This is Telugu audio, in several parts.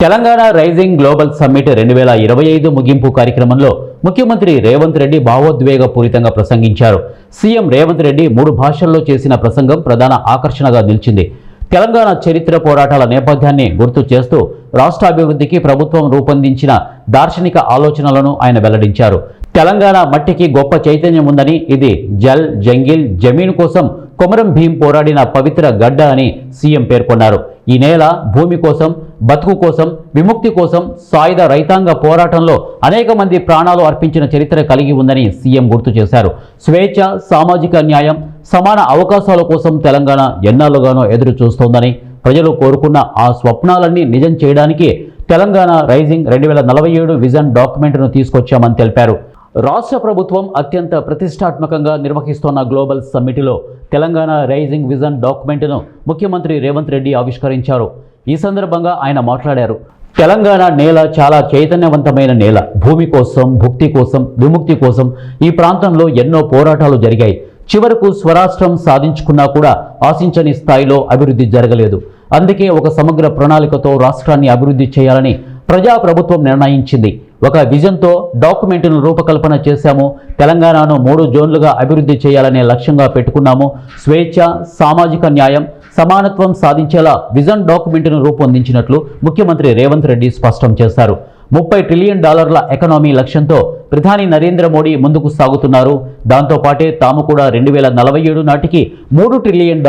తెలంగాణ రైజింగ్ గ్లోబల్ సమ్మిట్ 2025 ముగింపు కార్యక్రమంలో ముఖ్యమంత్రి రేవంత్ రెడ్డి భావోద్వేగపూరితంగా ప్రసంగించారు. సీఎం రేవంత్ రెడ్డి 3 భాషల్లో చేసిన ప్రసంగం ప్రధాన ఆకర్షణగా నిలిచింది. తెలంగాణ చరిత్ర పోరాటాల నేపథ్యాన్ని గుర్తు చేస్తూ రాష్ట్ర అభివృద్ధికి ప్రభుత్వం రూపొందించిన దార్శనిక ఆలోచనలను ఆయన వెల్లడించారు. తెలంగాణ మట్టికి గొప్ప చైతన్యం ఉందని, ఇది జల్, జంగిల్, జమీన్ కోసం కొమరం భీం పోరాడిన పవిత్ర గడ్డ అని సీఎం పేర్కొన్నారు. ఈ నేల భూమి కోసం, బతుకు కోసం, విముక్తి కోసం సాయుధ రైతాంగ పోరాటంలో అనేక మంది ప్రాణాలు అర్పించిన చరిత్ర కలిగి ఉందని సీఎం గుర్తు చేశారు. స్వేచ్ఛ, సామాజిక న్యాయం, సమాన అవకాశాల కోసం తెలంగాణ ఎన్నాళ్ళుగానో ఎదురు చూస్తోందని, ప్రజలు కోరుకున్న ఆ స్వప్నాలన్నీ నిజం చేయడానికి తెలంగాణ రైజింగ్ 2047 విజన్ డాక్యుమెంట్ను తీసుకొచ్చామని తెలిపారు. రాష్ట్ర ప్రభుత్వం అత్యంత ప్రతిష్టాత్మకంగా నిర్వహిస్తున్న గ్లోబల్ సమ్మిట్లో తెలంగాణ రైజింగ్ విజన్ డాక్యుమెంట్ను ముఖ్యమంత్రి రేవంత్ రెడ్డి ఆవిష్కరించారు. ఈ సందర్భంగా ఆయన మాట్లాడారు. తెలంగాణ నేల చాలా చైతన్యవంతమైన నేల. భూమి కోసం, భుక్తి కోసం, విముక్తి కోసం ఈ ప్రాంతంలో ఎన్నో పోరాటాలు జరిగాయి. చివరకు స్వరాష్ట్రం సాధించుకున్నా కూడా ఆశించని స్థాయిలో అభివృద్ధి జరగలేదు. అందుకే ఒక సమగ్ర ప్రణాళికతో రాష్ట్రాన్ని అభివృద్ధి చేయాలని ప్రజాప్రభుత్వం నిర్ణయించింది. ఒక విజన్తో డాక్యుమెంట్ను రూపకల్పన చేశాము. తెలంగాణను 3 జోన్లుగా అభివృద్ధి చేయాలనే లక్ష్యంగా పెట్టుకున్నాము. స్వేచ్ఛ, సామాజిక న్యాయం, సమానత్వం సాధించేలా విజన్ డాక్యుమెంట్ను రూపొందించినట్లు ముఖ్యమంత్రి రేవంత్ రెడ్డి స్పష్టం చేశారు. $30 ట్రిలియన్ ఎకానమీ లక్ష్యంతో ప్రధాని నరేంద్ర మోడీ ముందుకు సాగుతున్నారు. దాంతోపాటే తాము కూడా 2047 నాటికి $3 ట్రిలియన్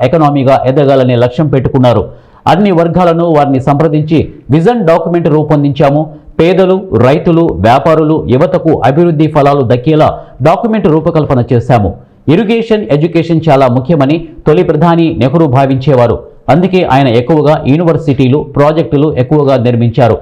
ఎకానమీగా ఎదగాలనే లక్ష్యం పెట్టుకున్నారు. అన్ని వర్గాలను వారిని సంప్రదించి విజన్ డాక్యుమెంట్ రూపొందించాము. పేదలు, రైతులు, వ్యాపారులు, యువతకు అభివృద్ధి ఫలాలు దక్కేలా డాక్యుమెంట్ రూపకల్పన చేశాము. ఇరిగేషన్, ఎడ్యుకేషన్ చాలా ముఖ్యమని తొలి ప్రధాని నెహ్రూ భావించేవారు. అందుకే ఆయన ఎక్కువగా యూనివర్సిటీలు, ప్రాజెక్టులు ఎక్కువగా నిర్మించారు.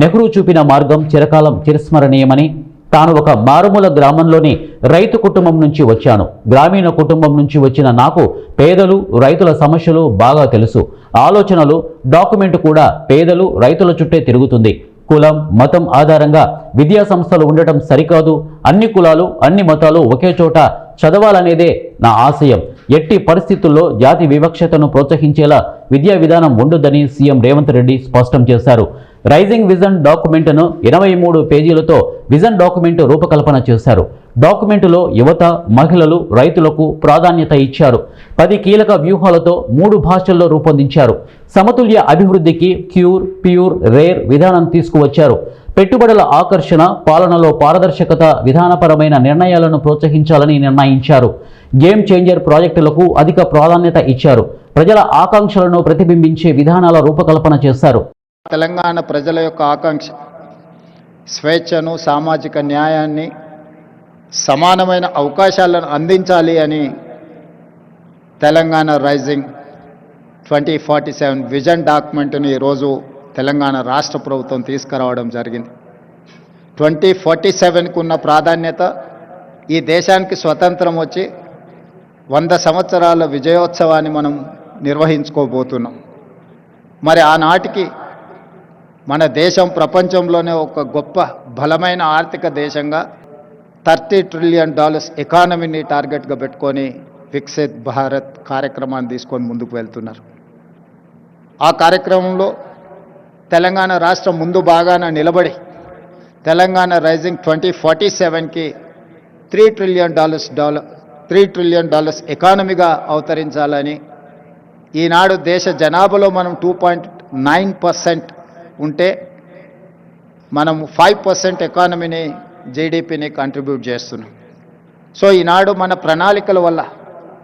నెహ్రూ చూపిన మార్గం చిరకాలం చిరస్మరణీయమని, తాను ఒక మారుమూల గ్రామంలోని రైతు కుటుంబం నుంచి వచ్చాను. గ్రామీణ కుటుంబం నుంచి వచ్చిన నాకు పేదలు, రైతుల సమస్యలు బాగా తెలుసు. ఆలోచనలు, డాక్యుమెంట్ కూడా పేదలు, రైతుల చుట్టే తిరుగుతుంది. కులం, మతం ఆధారంగా విద్యా సంస్థలు ఉండటం సరికాదు. అన్ని కులాలు, అన్ని మతాలు ఒకే చోట చదవాలనేదే నా ఆశయం. ఎట్టి పరిస్థితుల్లో జాతి వివక్షతను ప్రోత్సహించేలా విద్యా విధానం ఉండొద్దని సీఎం రేవంత్ రెడ్డి స్పష్టం చేశారు. రైజింగ్ విజన్ డాక్యుమెంట్ను 23 పేజీలతో విజన్ డాక్యుమెంట్ రూపకల్పన చేశారు. డాక్యుమెంటులో యువత, మహిళలు, రైతులకు ప్రాధాన్యత ఇచ్చారు. 10 కీలక వ్యూహాలతో 3 భాషల్లో రూపొందించారు. సమతుల్య అభివృద్ధికి క్యూర్, ప్యూర్, రేర్ విధానం తీసుకువచ్చారు. పెట్టుబడుల ఆకర్షణ, పాలనలో పారదర్శకత, విధానపరమైన నిర్ణయాలను ప్రోత్సహించాలని నిర్ణయించారు. గేమ్ చేంజర్ ప్రాజెక్టులకు అధిక ప్రాధాన్యత ఇచ్చారు. ప్రజల ఆకాంక్షలను ప్రతిబింబించే విధానాల రూపకల్పన చేశారు. తెలంగాణ ప్రజల యొక్క ఆకాంక్ష స్వేచ్ఛను, సామాజిక న్యాయాన్ని, సమానమైన అవకాశాలను అందించాలి అని తెలంగాణ రైజింగ్ 2047 విజన్ డాక్యుమెంట్ని ఈరోజు తెలంగాణ రాష్ట్ర ప్రభుత్వం తీసుకురావడం జరిగింది. 2047కు ఉన్న ప్రాధాన్యత, ఈ దేశానికి స్వతంత్రం వచ్చి 100 సంవత్సరాల విజయోత్సవాన్ని మనం నిర్వహించుకోబోతున్నాం. మరి ఆనాటికి మన దేశం ప్రపంచంలోనే ఒక గొప్ప బలమైన ఆర్థిక దేశంగా $30 ట్రిలియన్ ఎకానమీని టార్గెట్గా పెట్టుకొని వికసిత్ భారత్ కార్యక్రమాన్ని తీసుకొని ముందుకు వెళ్తున్నారు. ఆ కార్యక్రమంలో తెలంగాణ రాష్ట్రం ముందు బాగాన నిలబడి తెలంగాణ రైజింగ్ 2047కి $3 ట్రిలియన్ ఎకానమీగా అవతరించాలని, ఈనాడు దేశ జనాభాలో మనం 2.9% ఉంటే మనం 5% ఎకానమీని, జీడిపిని కంట్రిబ్యూట్ చేస్తున్నాం. సో ఈనాడు మన ప్రణాళికల వల్ల,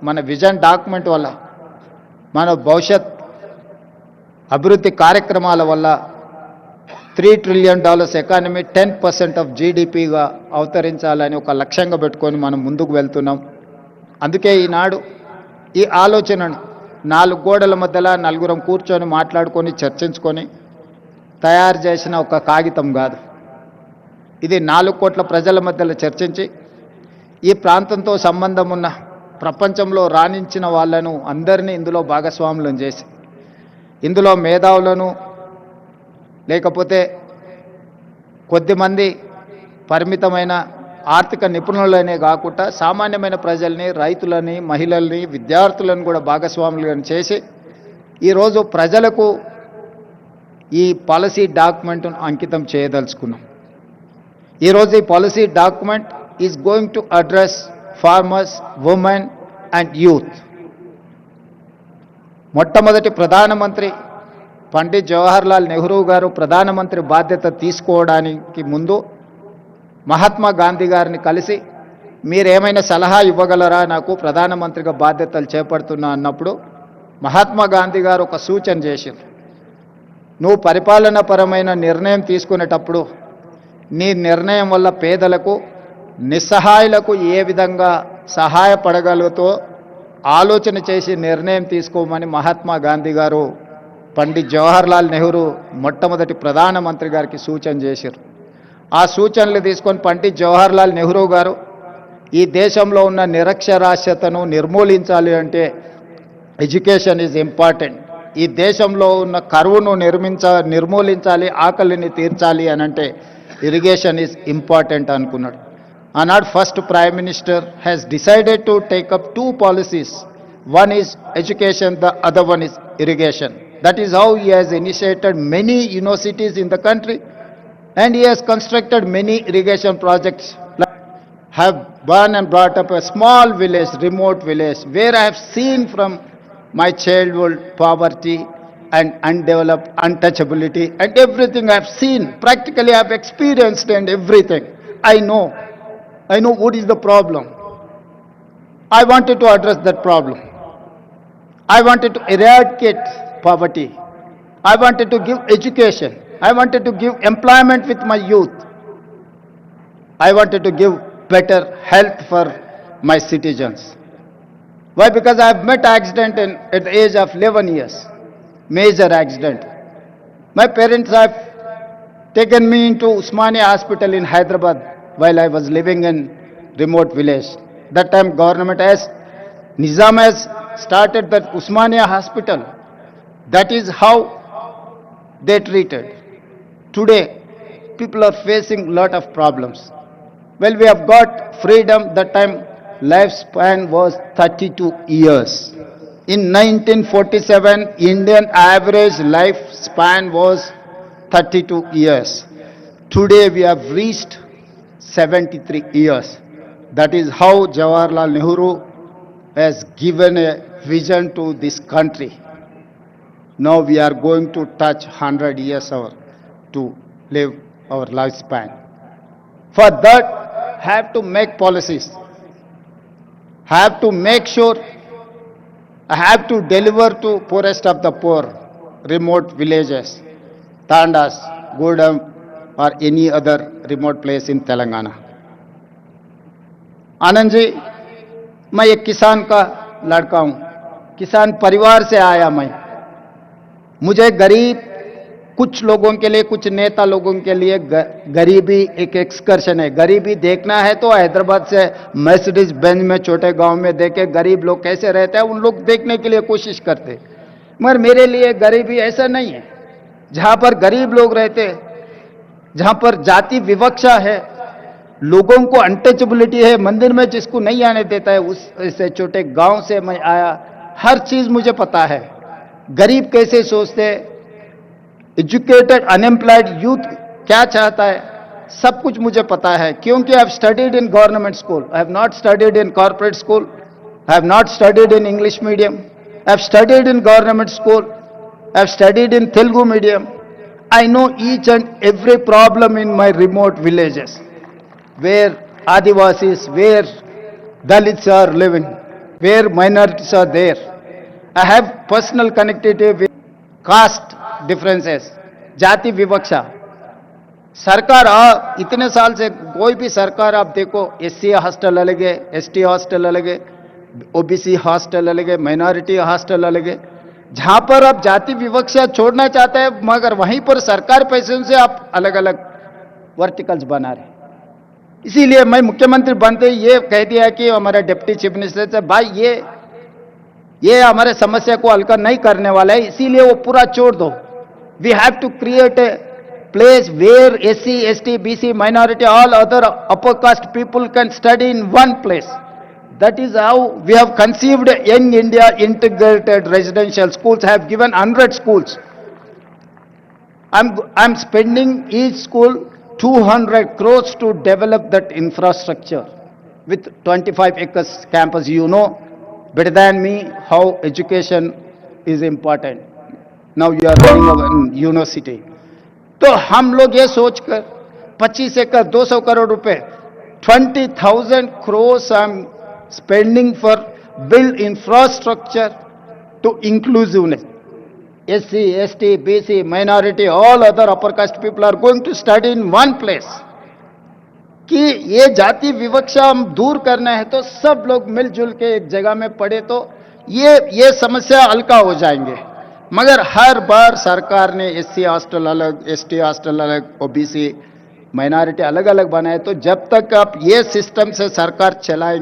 మన విజన్ డాక్యుమెంట్ వల్ల, మన భవిష్యత్ అభివృద్ధి కార్యక్రమాల వల్ల $3 ట్రిలియన్ ఎకానమీ 10% ఆఫ్ జీడిపిగా అవతరించాలని ఒక లక్ష్యంగా పెట్టుకొని మనం ముందుకు వెళ్తున్నాం. అందుకే ఈనాడు ఈ ఆలోచనను 4 గోడల మధ్యలో నలుగురం కూర్చొని మాట్లాడుకొని చర్చించుకొని తయారు చేసిన ఒక కాగితం కాదు. ఇది 4 కోట్ల ప్రజల మధ్యలో చర్చించి ఈ ప్రాంతంతో సంబంధం ఉన్న ప్రపంచంలో రాణించిన వాళ్ళను అందరినీ ఇందులో భాగస్వాములను చేసి, ఇందులో మేధావులను, లేకపోతే కొద్దిమంది పరిమితమైన ఆర్థిక నిపుణులనే కాకుండా సామాన్యమైన ప్రజల్ని, రైతులని, మహిళల్ని, విద్యార్థులను కూడా భాగస్వాములను చేసి ఈరోజు ప్రజలకు ఈ పాలసీ డాక్యుమెంట్ను అంకితం చేయదలుచుకున్నాం. ఈరోజు ఈ policy document is going to address farmers, women and youth. మొట్టమొదటి ప్రధానమంత్రి పండిత్ జవహర్లాల్ నెహ్రూ గారు ప్రధానమంత్రి బాధ్యత తీసుకోవడానికి ముందు మహాత్మా గాంధీ గారిని కలిసి మీరేమైనా సలహా ఇవ్వగలరా, నాకు ప్రధానమంత్రిగా బాధ్యతలు చేపడుతున్నా అన్నప్పుడు మహాత్మా గాంధీ గారు ఒక సూచన చేశారు. నువ్వు పరిపాలనాపరమైన నిర్ణయం తీసుకునేటప్పుడు నీ నిర్ణయం వల్ల పేదలకు, నిస్సహాయులకు ఏ విధంగా సహాయపడగలుగుతో ఆలోచన చేసి నిర్ణయం తీసుకోమని మహాత్మా గాంధీ గారు పండిత్ జవహర్లాల్ నెహ్రూ మొట్టమొదటి ప్రధానమంత్రి గారికి సూచన చేశారు. ఆ సూచనలు తీసుకొని పండిత్ జవహర్లాల్ నెహ్రూ గారు ఈ దేశంలో ఉన్న నిరక్షరాస్యతను నిర్మూలించాలి అంటే ఎడ్యుకేషన్ ఈజ్ ఇంపార్టెంట్, ఈ దేశంలో ఉన్న కరువును నిర్మూలించాలి, ఆకలిని తీర్చాలి అని అంటే ఇరిగేషన్ ఈజ్ ఇంపార్టెంట్ అనుకున్నాడు. ఆనాడు first prime minister has decided to take up two policies. One is education, the other one is irrigation. That is how he has initiated many universities in the country, and he has constructed many irrigation projects. Have born and brought up a small village, remote village, where I have seen from my childhood poverty and undeveloped untouchability and everything I have seen. Practically I have experienced and everything. I know what is the problem. I wanted to address that problem. I wanted to eradicate poverty. I wanted to give education. I wanted to give employment with my youth. I wanted to give better health for my citizens. Why? Because I have met accident at the age of 11 years. Major accident. My parents have taken me into Usmania Hospital in Hyderabad while I was living in remote village. That time government has, Nizam has started that Usmania Hospital. That is how they treated. Today, people are facing lot of problems. Well, we have got freedom. That time, lifespan was 32 years. In 1947, Indian average lifespan was 32 years. Today, we have reached 73 years. That is how Jawaharlal Nehru has given a vision to this country. Now we are going to touch 100 years to live our lifespan. For that, have to make policies. Have to make sure, have to deliver to poorest of the poor, remote villages, Tandas, Gudam, or any other remote place in Telangana. Anand ji, मैं एक किसान का लड़का हूँ, किसान परिवार से आया मैं. मुझे गरीब, कुछ लोगों के लिए, कुछ नेता लोगों के लिए गरीबी एक एक्सकर्शन है. गरीबी देखना है तो हैदराबाद से मर्सिडीज बेंज में छोटे गांव में देखे गरीब लोग कैसे रहते हैं, उन लोग देखने के लिए कोशिश करते. मगर मेरे लिए गरीबी ऐसा नहीं है. जहां पर गरीब लोग रहते, जहां पर जाति विवक्षा है, लोगों को अनटचेबिलिटी है, मंदिर में जिसको नहीं आने देता है, उस ऐसे छोटे गांव से मैं आया. हर चीज मुझे पता है. गरीब कैसे सोचते, एजुकेटेड अनएम्प्लॉयड यूथ क्या चाहता है, सब कुछ मुझे पता है. क्योंकि I have studied in government school, I have not studied in corporate school, I have not studied in English medium, I have studied in government school, I have studied in Telugu medium. I know each and every problem in my remote villages, where Adivasis, where Dalits are living, where minorities are there. I have personal connectivity with caste differences, जाति विवक्षा. सरकार इतने साल से कोई भी सरकार आप देखो, SC हॉस्टल अलग है, ST हॉस्टल अलग है, OBC हॉस्टल अलग है, माइनॉरिटी हॉस्टल अलग है. जहां पर आप जाति विवक्षा छोड़ना चाहते हैं, मगर वहीं पर सरकार पैसों से आप अलग अलग वर्टिकल्स बना रहे. इसीलिए मैं मुख्यमंत्री बनते ये कह दिया कि हमारे डिप्टी चीफ मिनिस्टर से, भाई ये हमारे समस्या को हल नहीं करने वाला है, इसीलिए वो पूरा छोड़ दो. We have to create a place where SC, ST, BC, minority, all other upper caste people can study in one place. That is how we have conceived Young India integrated residential schools. Have given 100 schools. I'm spending each school 200 crores to develop that infrastructure with 25 acres campus. You know better than me how education is important. Now you are running a university. तो हम लोग ये सोचकर 25 एकड़ 200 करोड़ रुपए 20,000 crores I'm spending for build infrastructure to inclusiveness. SC, ST, BC, minority, all other upper caste people are going to study in one place. कि ये जाति विवक्षा हम दूर करना है तो सब लोग मिलजुल के एक जगह में पढ़े तो ये समस्या हल्का हो जाएंगे। मगर हर बार सरकार ने SC हॉस्टल अलग, ST हॉस्टल अलग, OBC माइनॉरिटी अलग अलग बनाए। तो जब तक आप ये सिस्टम से सरकार चलाएंगे